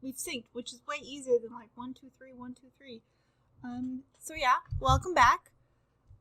we've synced, which is way easier than like 1, 2, 3, 1, 2, 3. So yeah, welcome back.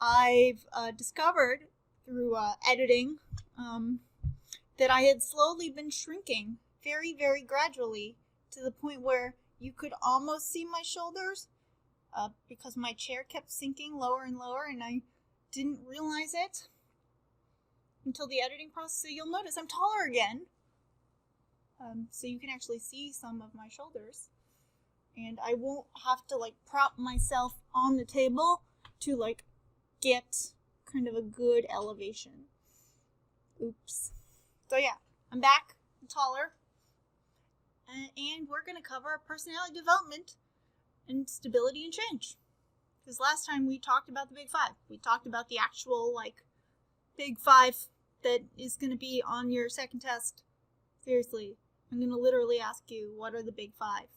I've discovered through editing that I had slowly been shrinking very, very gradually to the point where you could almost see my shoulders because my chair kept sinking lower and lower, and I didn't realize it until the editing process. So you'll notice I'm taller again. So you can actually see some of my shoulders. And I won't have to like prop myself on the table to like get kind of a good elevation. Oops. So yeah, I'm back. I'm taller. And we're going to cover personality development and stability and change. Because last time we talked about the big five. We talked about the actual like big five that is going to be on your second test. Seriously, I'm going to literally ask you, what are the big five?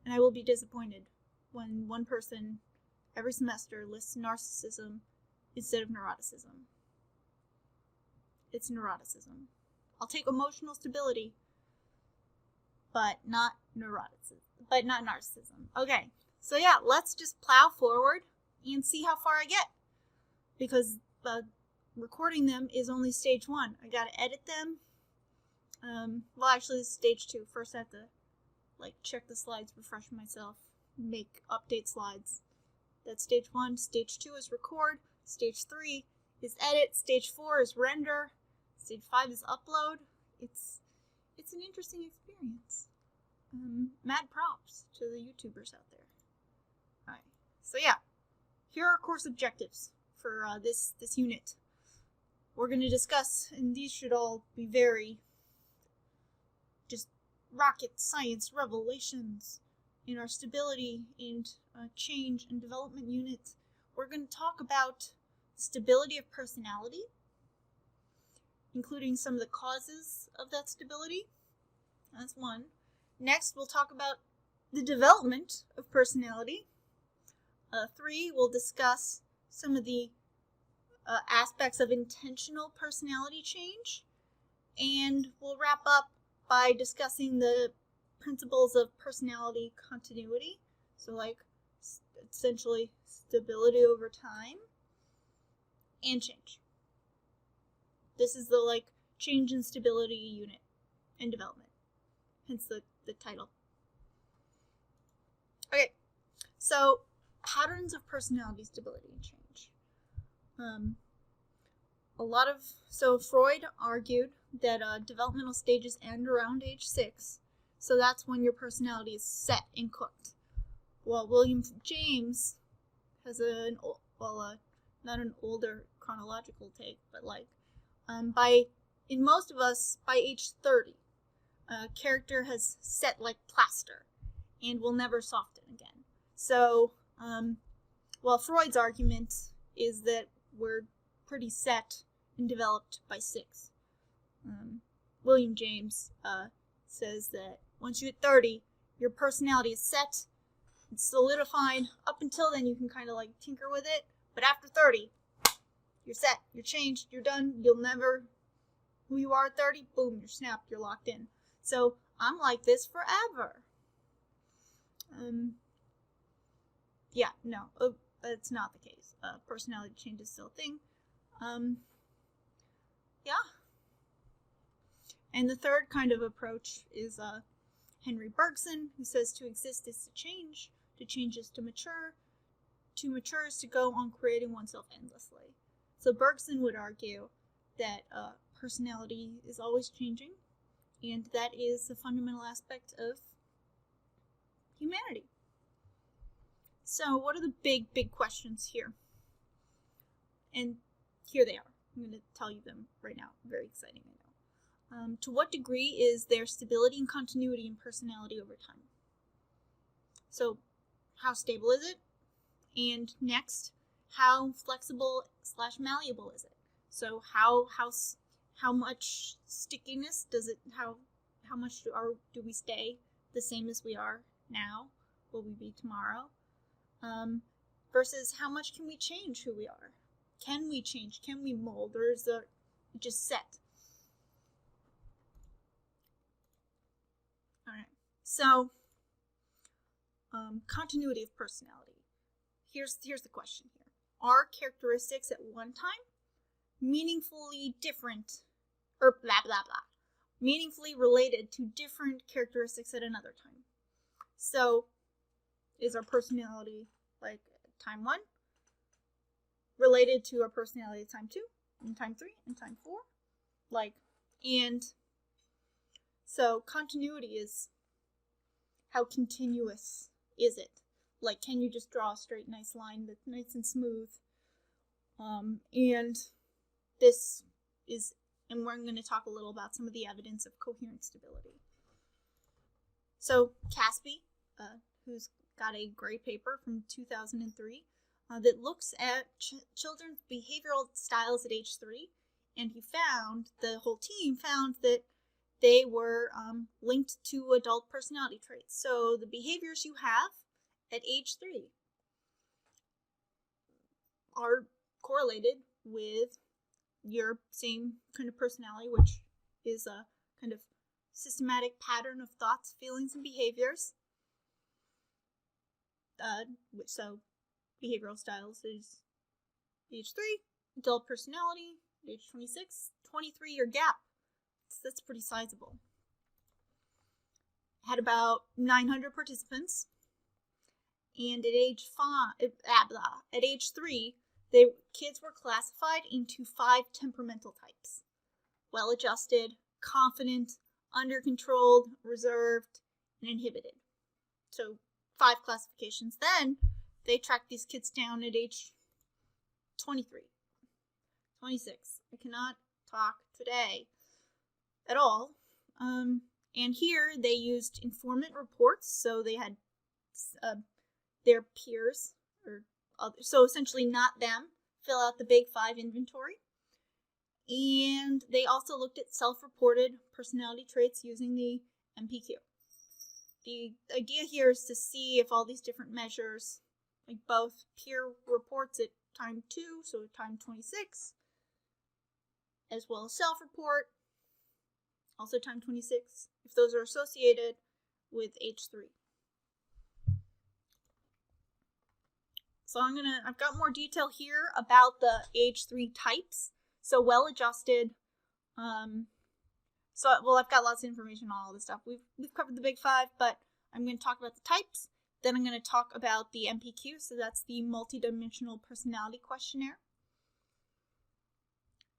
And I will be disappointed when one person every semester lists narcissism instead of neuroticism. It's neuroticism. I'll take emotional stability, but not narcissism. Okay, so yeah, let's just plow forward and see how far I get. Because recording them is only stage 1. I gotta edit them. Well, actually, this is stage 2. First, I have to like check the slides, refresh myself, make update slides. That's stage 1. Stage 2 is record. Stage 3 is edit. Stage 4 is render. Stage 5 is upload. It's an interesting experience. Mad props to the YouTubers out there. Alright, so yeah, here are course objectives for this unit. We're going to discuss, and these should all be very just rocket science revelations in our stability and change and development unit. We're going to talk about stability of personality, including some of the causes of that stability. That's 1. Next, we'll talk about the development of personality. 3, we'll discuss some of the aspects of intentional personality change. And we'll wrap up by discussing the principles of personality continuity. So like essentially stability over time and change. This is the like change and stability unit and development. Hence the title. Okay, so patterns of personality stability and change. So Freud argued that developmental stages end around age 6. So that's when your personality is set and cooked. Well, William James has not an older chronological take, but like in most of us, by age 30, character has set like plaster and will never soften again. So, Freud's argument is that we're pretty set and developed by 6. William James says that once you hit 30, your personality is set and solidified. Up until then, you can kind of like tinker with it. But after 30, you're set, you're changed, you're done. You'll never, who you are at 30, boom, you're snapped, you're locked in. So I'm like this forever. That's not the case. Personality change is still a thing. And the third kind of approach is Henry Bergson, who says to exist is to change is to mature is to go on creating oneself endlessly. So Bergson would argue that personality is always changing, and that is a fundamental aspect of humanity. So what are the big questions here? And here they are. I'm going to tell you them right now. Very exciting, I know. To what degree is there stability and continuity in personality over time? So how stable is it? And next, how flexible / malleable is it? So how much stickiness does it, how much do we stay the same as we are now? Will we be tomorrow? Versus how much can we change who we are? Can we change? Can we mold? Or is it just set? Alright, So, continuity of personality. Here's the question here. Are characteristics at one time meaningfully different, or blah, blah, blah, meaningfully related to different characteristics at another time? So, is our personality, like, time 1 related to our personality at time 2, and time 3, and time 4? Like, and so continuity is how continuous is it? Like, can you just draw a straight, nice line that's nice and smooth? And this is, and we're going to talk a little about some of the evidence of coherent stability. So Caspi, who's got a great paper from 2003 that looks at children's behavioral styles at age 3, and the whole team found that they were linked to adult personality traits. So the behaviors you have at age 3 are correlated with your same kind of personality, which is a kind of systematic pattern of thoughts, feelings, and behaviors. So behavioral styles is age 3, adult personality, age 26, 23-year gap. That's pretty sizable. Had about 900 participants, and at age 3, kids were classified into 5 temperamental types: well-adjusted, confident, under-controlled, reserved, and inhibited. So 5 classifications. Then they tracked these kids down at age 23, 26. I cannot talk today at all. And here they used informant reports, so they had their peers, or others, so essentially not them, fill out the big 5 inventory. And they also looked at self-reported personality traits using the MPQ. The idea here is to see if all these different measures, like both peer reports at time 2, so time 26, as well as self-report, also time 26, if those are associated with age 3. So I've got more detail here about the age 3 types. So well-adjusted, I've got lots of information on all this stuff. We've covered the big 5, but I'm going to talk about the types. Then I'm going to talk about the MPQ, so that's the multidimensional personality questionnaire.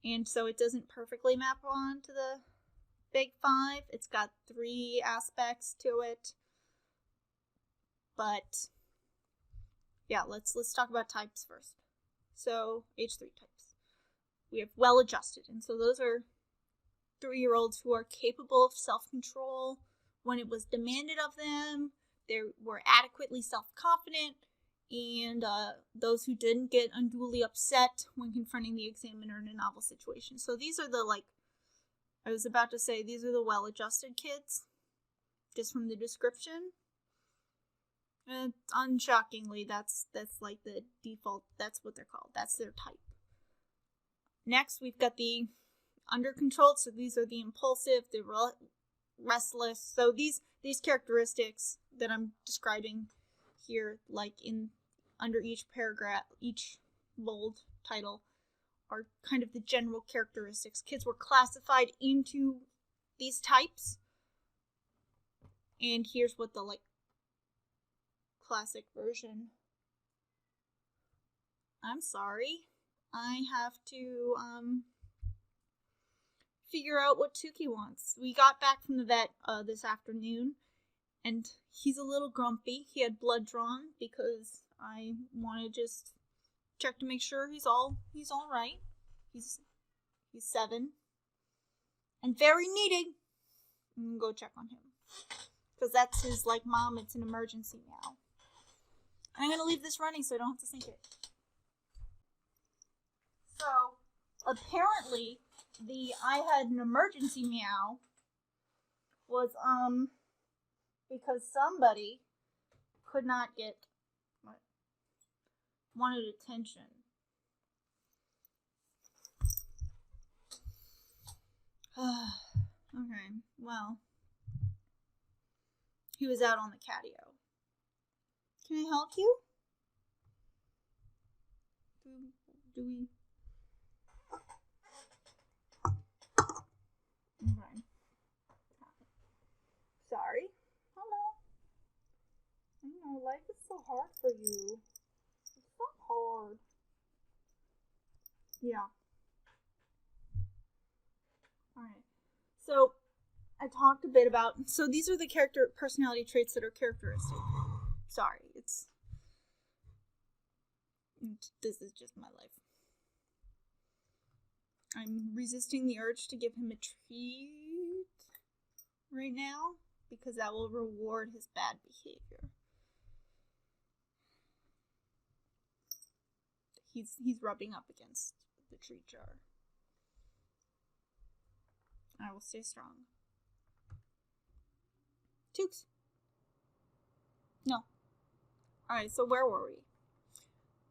And so it doesn't perfectly map on to the big 5. It's got 3 aspects to it. But yeah, let's talk about types first. So age 3 types. We have well-adjusted, and so those are 3-year-olds who are capable of self-control when it was demanded of them. They were adequately self-confident, and those who didn't get unduly upset when confronting the examiner in a novel situation. So these are the, these are the well-adjusted kids, just from the description. Unshockingly, that's like the default, that's what they're called. That's their type. Next, we've got the under-controlled, so these are the impulsive, the restless. So these characteristics that I'm describing here, like under each paragraph, each bold title, are kind of the general characteristics. Kids were classified into these types, and here's what the classic version. I'm sorry, I have to figure out what Tukey wants. We got back from the vet this afternoon, and he's a little grumpy. He had blood drawn because I want to just check to make sure he's all right. He's 7 and very needy. I'm gonna go check on him because that's his Mom, it's an emergency now. And I'm gonna leave this running so I don't have to sync it. So apparently the I had an emergency meow was because somebody could not get wanted attention. Okay, well, He was out on the catio. Can I help you? Do we? Okay. Sorry. Hello. I know, life is so hard for you. It's so hard. Yeah. Alright. So, I talked a bit about... So, these are the personality traits that are characteristic. Sorry, this is just my life. I'm resisting the urge to give him a treat right now because that will reward his bad behavior. He's rubbing up against the treat jar. I will stay strong. Tooks. No. Alright, so where were we?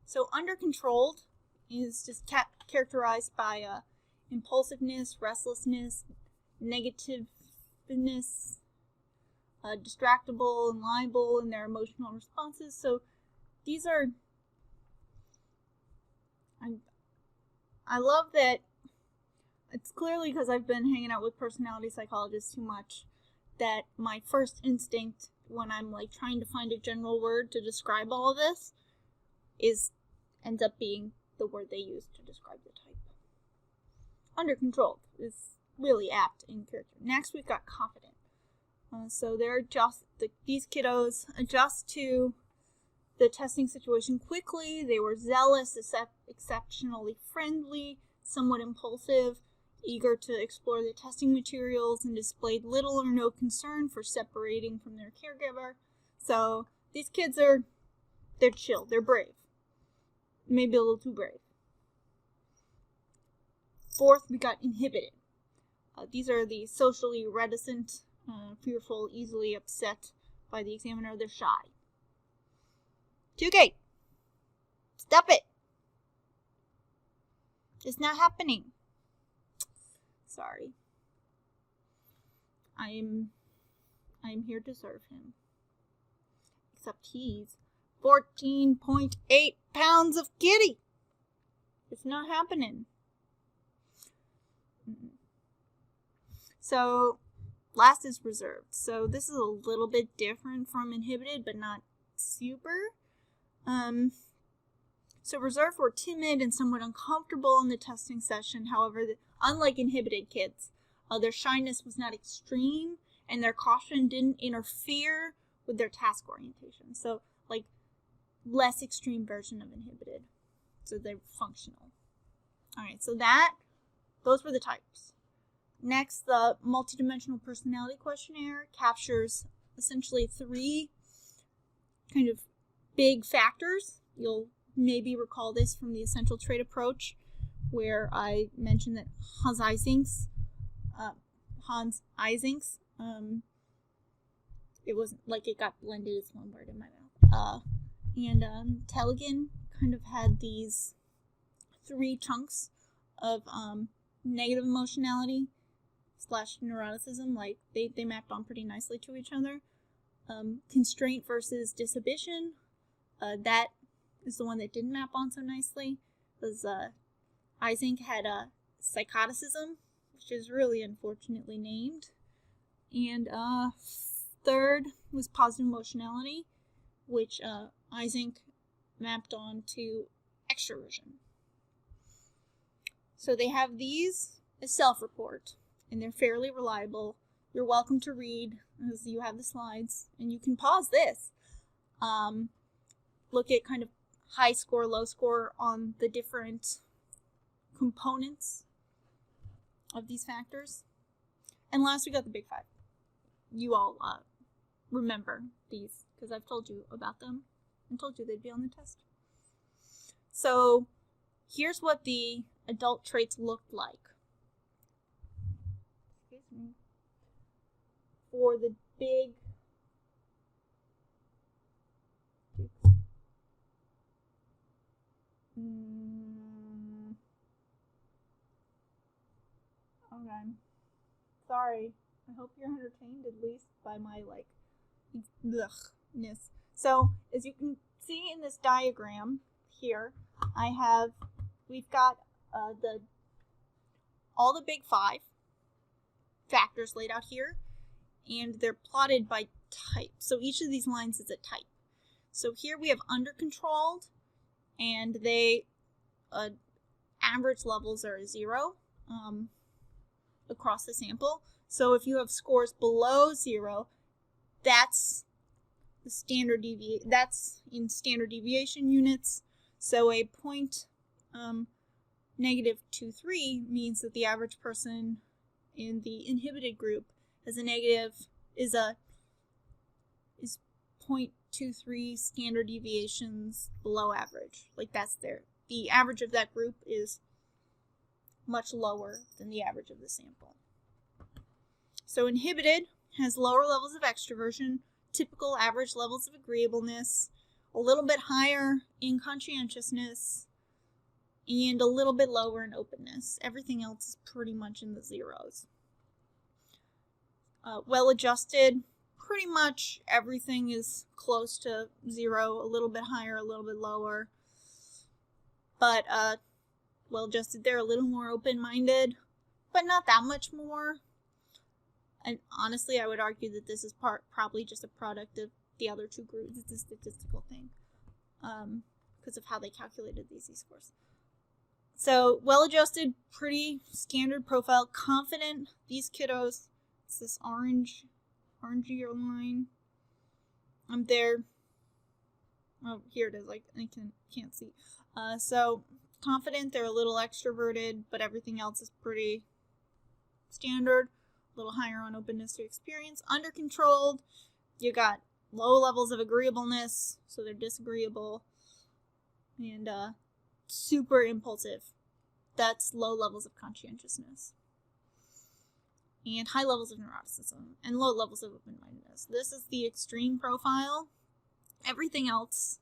So under-controlled is just characterized by impulsiveness, restlessness, negativeness, distractible and liable in their emotional responses. So these are... I love that it's clearly because I've been hanging out with personality psychologists too much that my first instinct when I'm like trying to find a general word to describe all of this ends up being the word they use to describe the type. Under-controlled is really apt in character. Next, we've got confident. So these kiddos adjust to the testing situation quickly. They were zealous, exceptionally friendly, somewhat impulsive, eager to explore the testing materials, and displayed little or no concern for separating from their caregiver. So these kids they're chill, they're brave. Maybe a little too brave. Fourth, we got inhibited. These are the socially reticent, fearful, easily upset by the examiner. They're shy. 2K. Stop it. It's not happening. Sorry. I'm here to serve him. Except he's 14.8 pounds of kitty. It's not happening. So, last is reserved. So this is a little bit different from inhibited, but not super. So reserved were timid and somewhat uncomfortable in the testing session. However, unlike inhibited kids, their shyness was not extreme and their caution didn't interfere with their task orientation. So, like, less extreme version of inhibited. So they're functional. Alright, so those were the types. Next, the multidimensional personality questionnaire captures essentially 3 kind of big factors. You'll maybe recall this from the essential trait approach, where I mentioned that Hans Eysenck's, it wasn't like it got blended as one word in my mouth. And Tellegen kind of had these 3 chunks of negative emotionality / neuroticism, like they mapped on pretty nicely to each other. Constraint versus dishibition, that is the one that didn't map on so nicely, because Eysenck had a psychoticism, which is really unfortunately named. And third was positive emotionality, which Eysenck mapped on to extroversion. So they have these as self-report, and they're fairly reliable. You're welcome to read, as you have the slides, and you can pause this. Look at kind of high score, low score on the different components of these factors. And last, we got the big 5. You all remember these, because I've told you about them and told you they'd be on the test. So here's what the adult traits looked like. Excuse me. For the big okay. Sorry. I hope you're entertained at least by my Ughness. So as you can see in this diagram here, we've got all the big five factors laid out here, and they're plotted by type. So each of these lines is a type. So here we have under-controlled, and they average levels are 0 across the sample. So if you have scores below 0, that's the standard that's in standard deviation units. So a point -23 means that the average person in the inhibited group has a negative is 0.23 standard deviations below average. Like that's the average of that group is much lower than the average of the sample. So inhibited has lower levels of extroversion, typical average levels of agreeableness, a little bit higher in conscientiousness, and a little bit lower in openness. Everything else is pretty much in the zeros. Well-adjusted, pretty much everything is close to 0, a little bit higher, a little bit lower. But well-adjusted, they're a little more open-minded, but not that much more. And honestly, I would argue that this is probably just a product of the other two groups. It's a statistical thing because of how they calculated these Z-scores. So well-adjusted, pretty standard profile. Confident, these kiddos, it's this orangier line. There. Oh, here it is. Like I can't see. So confident, they're a little extroverted, but everything else is pretty standard. A little higher on openness to experience. Under-controlled, you got low levels of agreeableness, so they're disagreeable. And super impulsive. That's low levels of conscientiousness. And high levels of neuroticism. And low levels of open-mindedness. This is the extreme profile. Everything else.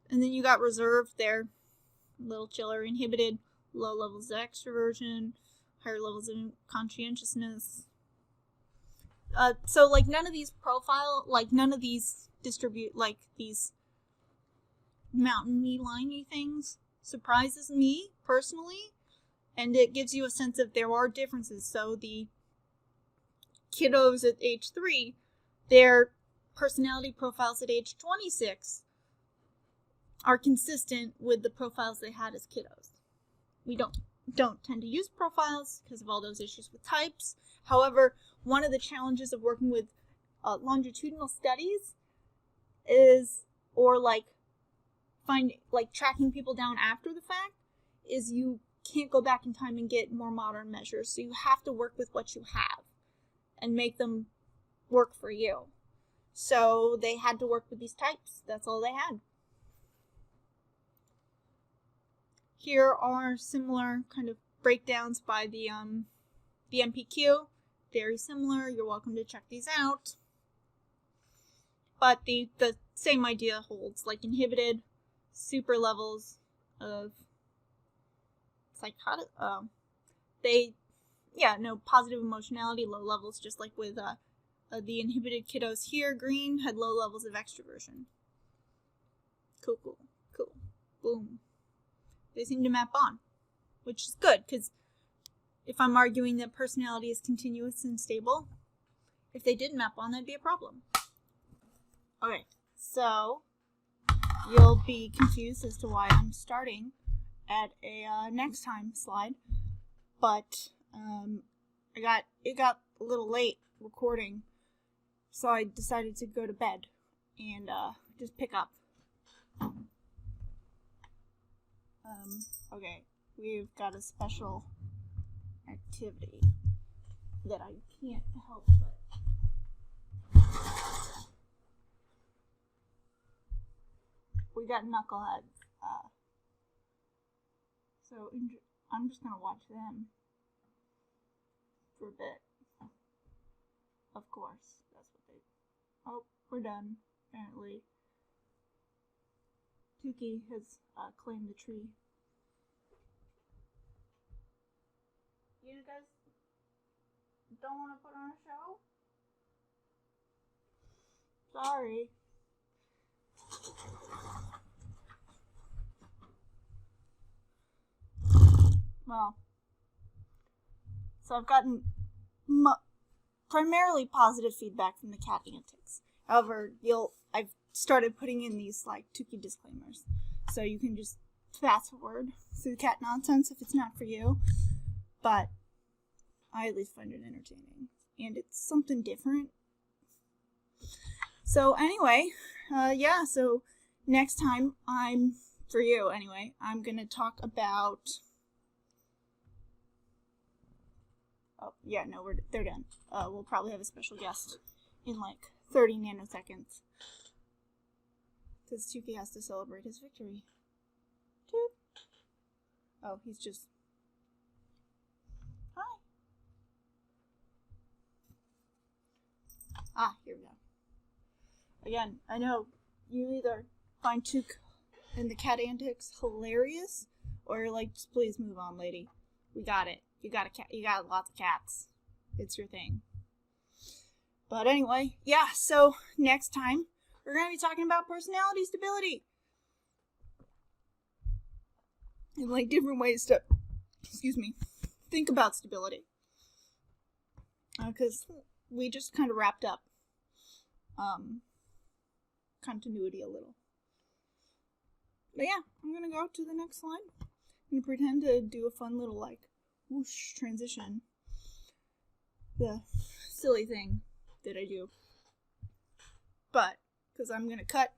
And then you got reserved there. A little chiller. Inhibited. Low levels of extroversion. Higher levels of conscientiousness. So like none of these distribute like these mountainy, liney things surprises me personally, and it gives you a sense of there are differences. So the kiddos at age 3, their personality profiles at age 26 are consistent with the profiles they had as kiddos. We don't tend to use profiles because of all those issues with types. However, one of the challenges of working with longitudinal studies tracking people down after the fact, is you can't go back in time and get more modern measures. So you have to work with what you have and make them work for you. So they had to work with these types. That's all they had. Here are similar kind of breakdowns by the MPQ. Very similar. You're welcome to check these out. But the same idea holds. Like inhibited, super levels of positive emotionality, low levels, just like with the inhibited kiddos here. Green had low levels of extroversion. Cool. Boom. They seem to map on, which is good, because if I'm arguing that personality is continuous and stable, if they didn't map on, that'd be a problem. Okay, so you'll be confused as to why I'm starting at a next time slide, but it got a little late recording, so I decided to go to bed and just pick up. Okay, we've got a special activity that I can't help but we got knuckleheads, so I'm just gonna watch them for a bit. Of course, that's what they. Oh, we're done. Apparently, Tuki has claimed the tree. You guys don't want to put on a show? Sorry. Well, so I've gotten primarily positive feedback from the cat antics. However, I've started putting in these like Tukey disclaimers, so you can just fast forward through the cat nonsense if it's not for you. But I at least find it entertaining, and it's something different. So anyway, so next time I'm gonna talk about. Oh yeah, no, they're done. We'll probably have a special guest in like 30 nanoseconds, because Tukey has to celebrate his victory. Toot. Oh, he's just. Hi. Ah, here we go. Again, I know you either find Took and the cat antics hilarious, or you're like, just please move on, lady. We got it. You got a cat. You got lots of cats. It's your thing. But anyway, yeah. So next time we're gonna be talking about personality stability and like different ways to, think about stability. Because we just kind of wrapped up continuity a little. But yeah, I'm gonna go to the next slide and pretend to do a fun little like whoosh transition. The silly thing that I do. But because I'm gonna cut